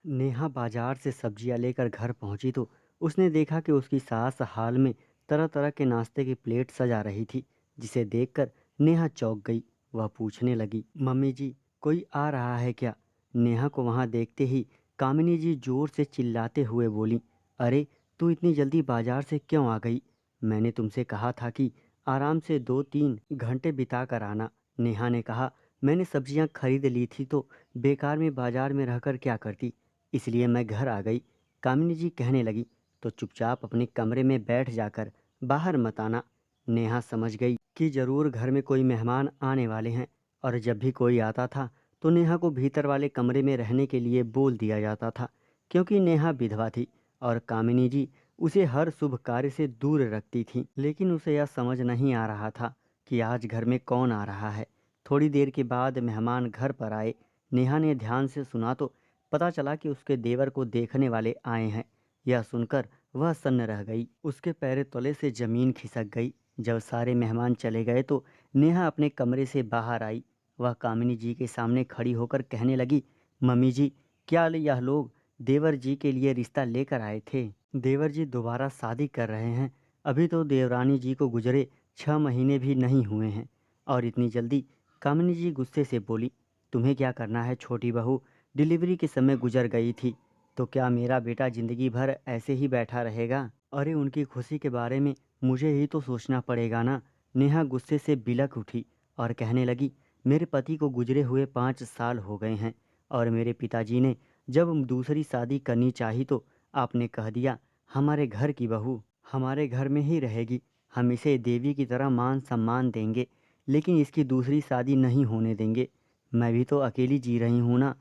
नेहा बाजार से सब्जियां लेकर घर पहुंची तो उसने देखा कि उसकी सास हाल में तरह तरह के नाश्ते की प्लेट सजा रही थी, जिसे देखकर नेहा चौंक गई। वह पूछने लगी, मम्मी जी, कोई आ रहा है क्या? नेहा को वहां देखते ही कामिनी जी जोर से चिल्लाते हुए बोली, अरे, तू इतनी जल्दी बाजार से क्यों आ गई? मैंने तुमसे कहा था कि आराम से 2-3 घंटे बिता कर आना। नेहा ने कहा, मैंने सब्जियां खरीद ली थी तो बेकार में बाजार में रहकर क्या करती, इसलिए मैं घर आ गई। कामिनी जी कहने लगी, तो चुपचाप अपने कमरे में बैठ जाकर बाहर मत आना। नेहा समझ गई कि जरूर घर में कोई मेहमान आने वाले हैं, और जब भी कोई आता था तो नेहा को भीतर वाले कमरे में रहने के लिए बोल दिया जाता था, क्योंकि नेहा विधवा थी और कामिनी जी उसे हर शुभ कार्य से दूर रखती थी। लेकिन उसे यह समझ नहीं आ रहा था कि आज घर में कौन आ रहा है। थोड़ी देर के बाद मेहमान घर पर आए। नेहा ने ध्यान से सुना तो पता चला कि उसके देवर को देखने वाले आए हैं। यह सुनकर वह सन्न रह गई, उसके पैर तले से जमीन खिसक गई। जब सारे मेहमान चले गए तो नेहा अपने कमरे से बाहर आई। वह कामिनी जी के सामने खड़ी होकर कहने लगी, मम्मी जी, क्या यह लोग देवर जी के लिए रिश्ता लेकर आए थे? देवर जी दोबारा शादी कर रहे हैं। अभी तो देवरानी जी को गुजरे 6 महीने भी नहीं हुए हैं, और इतनी जल्दी? कामिनी जी गुस्से से बोली, तुम्हें क्या करना है छोटी बहू? डिलीवरी के समय गुजर गई थी, तो क्या मेरा बेटा जिंदगी भर ऐसे ही बैठा रहेगा? अरे, उनकी खुशी के बारे में मुझे ही तो सोचना पड़ेगा ना। नेहा गुस्से से बिलक उठी और कहने लगी, मेरे पति को गुजरे हुए 5 साल हो गए हैं, और मेरे पिताजी ने जब दूसरी शादी करनी चाही तो आपने कह दिया, हमारे घर की बहू हमारे घर में ही रहेगी, हम इसे देवी की तरह मान सम्मान देंगे, लेकिन इसकी दूसरी शादी नहीं होने देंगे। मैं भी तो अकेली जी रही हूँ ना,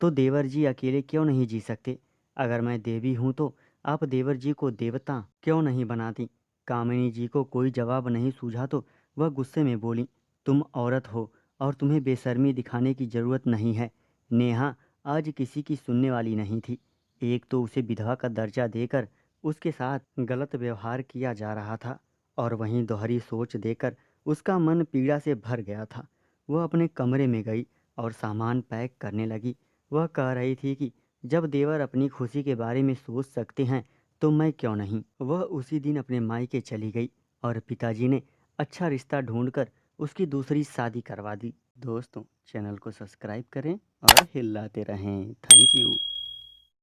तो देवर जी अकेले क्यों नहीं जी सकते? अगर मैं देवी हूँ तो आप देवर जी को देवता क्यों नहीं बनाती? कामिनी जी को कोई जवाब नहीं सूझा तो वह गुस्से में बोली, तुम औरत हो और तुम्हें बेशर्मी दिखाने की जरूरत नहीं है। नेहा आज किसी की सुनने वाली नहीं थी। एक तो उसे विधवा का दर्जा देकर उसके साथ गलत व्यवहार किया जा रहा था, और वहीं दोहरी सोच देकर उसका मन पीड़ा से भर गया था। वह अपने कमरे में गई और सामान पैक करने लगी। वह कह रही थी कि जब देवर अपनी खुशी के बारे में सोच सकते हैं तो मैं क्यों नहीं। वह उसी दिन अपने मायके चली गई और पिताजी ने अच्छा रिश्ता ढूंढकर उसकी दूसरी शादी करवा दी। दोस्तों, चैनल को सब्सक्राइब करें और हिलाते रहें। Thank you.